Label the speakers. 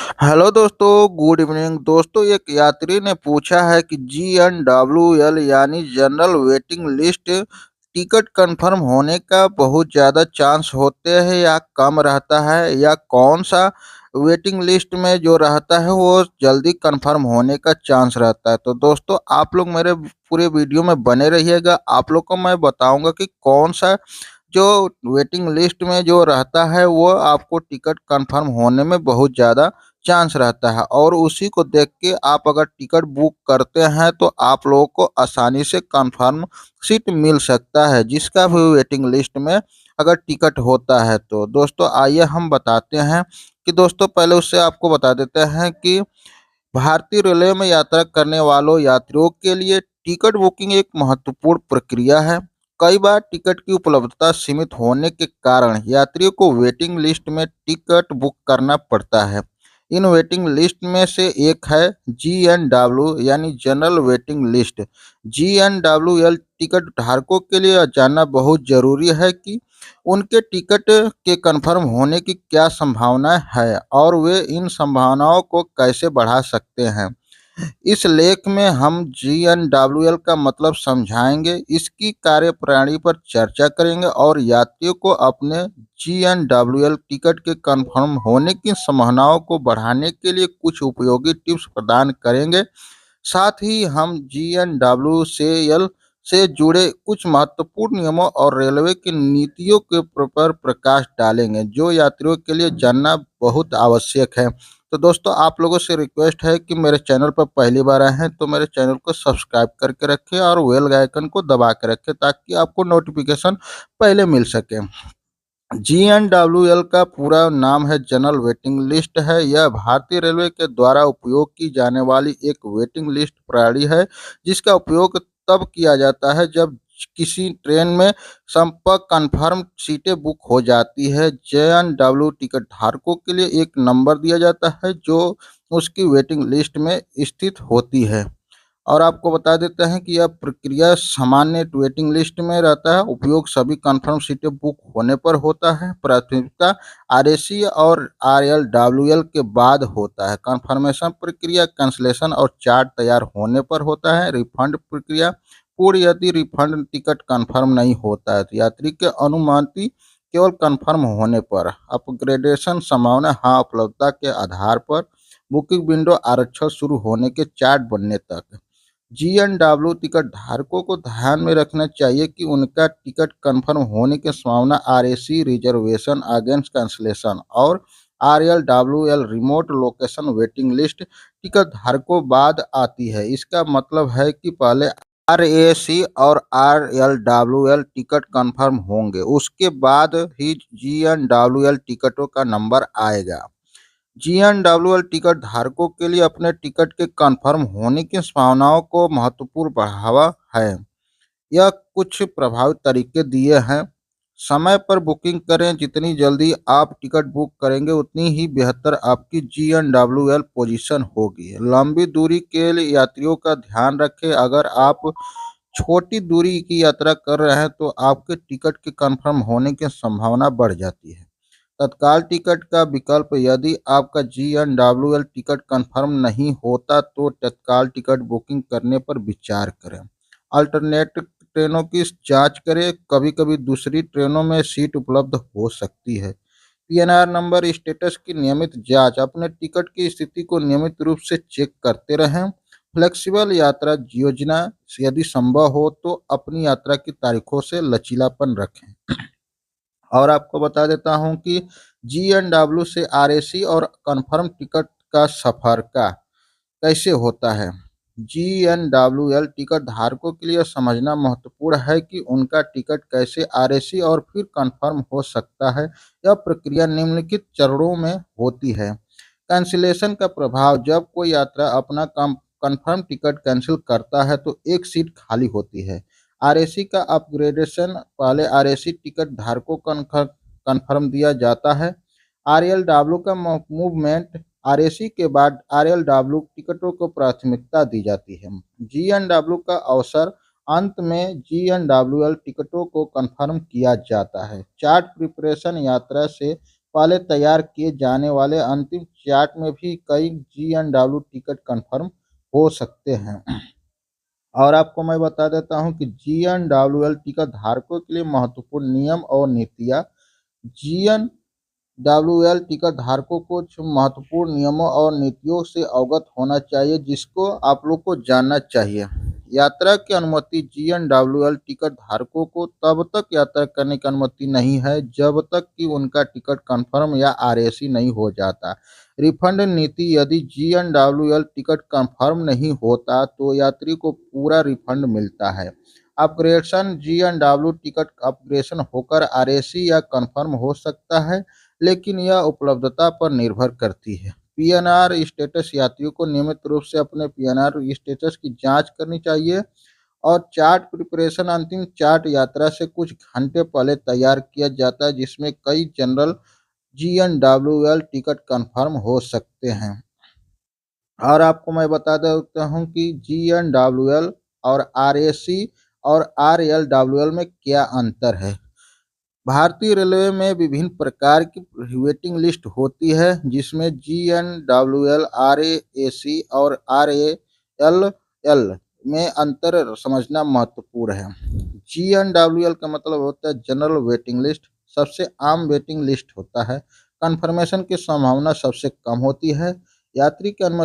Speaker 1: Hello दोस्तों, good evening. दोस्तों, एक यात्री ने पूछा है कि GNWL यानी general waiting list ticket confirm होने का बहुत ज़्यादा चांस होते हैं या कम रहता है, या कौन सा वेटिंग लिस्ट में जो रहता है वो जल्दी कंफर्म होने का चांस रहता है। तो दोस्तों, आप लोग मेरे पूरे वीडियो में बने रहिएगा। आप लोग को मैं बताऊंगा कि कौन सा जो वेटिंग लिस्ट में जो रहता है वो आपको टिकट कंफर्म होने में बहुत ज़्यादा चांस रहता है, और उसी को देख के आप अगर टिकट बुक करते हैं तो आप लोगों को आसानी से कंफर्म सीट मिल सकता है, जिसका भी वेटिंग लिस्ट में अगर टिकट होता है। तो दोस्तों, आइए हम बताते हैं कि दोस्तों, पहले उससे आपको बता देते हैं कि भारतीय रेलवे में यात्रा करने वालों यात्रियों के लिए टिकट बुकिंग एक महत्वपूर्ण प्रक्रिया है। कई बार टिकट की उपलब्धता सीमित होने के कारण यात्रियों को वेटिंग लिस्ट में टिकट बुक करना पड़ता है। इन वेटिंग लिस्ट में से एक है GNW यानी general waiting list. GNWL ticket धारकों के लिए जानना बहुत जरूरी है कि उनके टिकट के कंफर्म होने की क्या संभावना है और वे इन संभावनाओं को कैसे बढ़ा सकते हैं। इस लेख में हम GNWL का मतलब समझाएंगे, इसकी कार्यप्रणाली पर चर्चा करेंगे और यात्रियों को अपने GNWL टिकट के कंफर्म होने की संभावनाओं को बढ़ाने के लिए कुछ उपयोगी टिप्स प्रदान करेंगे। साथ ही हम GNW से एल से जुड़े कुछ महत्वपूर्ण नियमों और रेलवे की नीतियों के पर प्रकाश डालेंगे, जो यात्रियों के लिए जानना बहुत आवश्यक है। तो दोस्तों, आप लोगों से रिक्वेस्ट है कि मेरे चैनल पर पहली बार आए हैं तो मेरे चैनल को सब्सक्राइब करके रखें और बेल आइकन को दबा के रखें, ताकि आपको नोटिफिकेशन पहले मिल सके। GNWL का पूरा नाम है जनरल वेटिंग लिस्ट है। यह भारतीय रेलवे के द्वारा उपयोग की जाने वाली एक वेटिंग लिस्ट प्रणाली है, जिसका उपयोग तब किया जाता है जब किसी ट्रेन में संपर्क कन्फर्म सीटें बुक हो जाती है। JNW टिकट धारकों के लिए एक नंबर दिया जाता है जो उसकी वेटिंग लिस्ट में स्थित होती है। और आपको बता देते हैं कि यह प्रक्रिया सामान्य वेटिंग लिस्ट में रहता है। उपयोग सभी कंफर्म सीटें बुक होने पर होता है। प्राथमिकता RAC और RLWL के बाद होता है। कंफर्मेशन प्रक्रिया कैंसलेशन और चार्ट तैयार होने पर होता है। रिफंड प्रक्रिया पूर्ण यदि रिफंड टिकट कंफर्म नहीं होता है तो यात्री के अनुमति केवल कंफर्म होने पर। अपग्रेडेशन संभावना हाँ उपलब्धता के आधार पर। बुकिंग विंडो आरक्षण शुरू होने के चार्ट बनने तक। GNW टिकट धारकों को ध्यान में रखना चाहिए कि उनका टिकट कंफर्म होने की संभावना RAC रिजर्वेशन अगेंस्ट कैंसलेशन और RLWL remote location waiting list ticket धारकों बाद आती है। इसका मतलब है कि पहले RAC और RLWL टिकट कंफर्म होंगे, उसके बाद ही GNWL टिकटों का नंबर आएगा। GNWL टिकट धारकों के लिए अपने टिकट के कंफर्म होने की संभावनाओं को महत्वपूर्ण बढ़ावा है। यह कुछ प्रभावी तरीके दिए हैं। समय पर बुकिंग करें। जितनी जल्दी आप टिकट बुक करेंगे उतनी ही बेहतर आपकी GNWL पोजीशन होगी। लंबी दूरी के लिए यात्रियों का ध्यान रखें। अगर आप छोटी दूरी की यात्रा कर रहे हैं तो आपके टिकट के कंफर्म होने की संभावना बढ़ जाती है। तत्काल टिकट का विकल्प। यदि आपका GNWL टिकट कंफर्म नहीं होता तो तत्काल टिकट बुकिंग करने पर विचार करें। अल्टरनेट ट्रेनों की जांच करें। कभी कभी दूसरी ट्रेनों में सीट उपलब्ध हो सकती है। PNR नंबर स्टेटस की नियमित जांच। अपने टिकट की स्थिति को नियमित रूप से चेक करते रहें। फ्लेक्सिबल यात्रा योजना। यदि संभव हो तो अपनी यात्रा की तारीखों से लचीलापन रखें। और आपको बता देता हूं कि GNW से RAC और कन्फर्म टिकट का सफर का कैसे होता है। GNWL टिकट धारकों के लिए समझना महत्वपूर्ण है कि उनका टिकट कैसे RAC और फिर कन्फर्म हो सकता है। यह प्रक्रिया निम्नलिखित चरणों में होती है। कैंसिलेशन का प्रभाव। जब कोई यात्रा अपना कन्फर्म टिकट कैंसिल करता है तो एक सीट खाली होती है। RAC का अपग्रेडेशन। पहले RAC टिकट धारकों को कन्फर्म दिया जाता है। RLW का मूवमेंट। RAC के बाद RLW टिकटों को प्राथमिकता दी जाती है। GNW का अवसर। अंत में GNWL टिकटों को कंफर्म किया जाता है। Chart preparation. यात्रा से पहले तैयार किए जाने वाले अंतिम चार्ट में भी कई जी.एन.डब्ल्यू टिकट कंफर्म हो सकते हैं। और आपको मैं बता देता हूं कि जी.एन.डब्ल्यू.एल टिकट धारकों के लिए महत्वपूर्ण नियम और नीतियां। जी.एन.डब्ल्यू.एल टिकट धारकों को कुछ महत्वपूर्ण नियमों और नीतियों से अवगत होना चाहिए, जिसको आप लोग को जानना चाहिए। यात्रा की अनुमति। जी.एन.डब्ल्यू.एल टिकट धारकों को तब तक यात्रा करने की अनुमति नहीं है जब तक कि उनका टिकट कंफर्म या आरएसी नहीं हो जाता। रिफंड नीति। यदि जी.एन.डब्ल्यू.एल टिकट कंफर्म नहीं होता तो यात्री को पूरा रिफंड मिलता है। अपग्रेडेशन। जी.एन.डब्ल्यू टिकट अपग्रेडेशन होकर आरएसी या कंफर्म हो सकता है, लेकिन यह उपलब्धता पर निर्भर करती है। PNR status. यात्रियों को नियमित रूप से अपने पीएनआर स्टेटस की जांच करनी चाहिए। और चार्ट प्रिपरेशन। अंतिम चार्ट यात्रा से कुछ घंटे पहले तैयार किया जाता है, जिसमें कई जनरल जी.एन.डब्ल्यू.एल टिकट कंफर्म हो सकते हैं। और आपको मैं बता देता हूं कि जी.एन.डब्ल्यू.एल और आरएसी और आरएलडब्ल्यूएल में क्या अंतर है। भारतीय रेलवे में विभिन्न प्रकार की वेटिंग लिस्ट होती है, जिसमें जी.एन.डब्ल्यू.एल, आरएसी और आरएएल में अंतर समझना महत्वपूर्ण है। जी.एन.डब्ल्यू.एल का मतलब होता है जनरल वेटिंग लिस्ट, सबसे आम वेटिंग लिस्ट होता है। कन्फर्मेशन की संभावना सबसे कम होती है। यात्री की अनुमति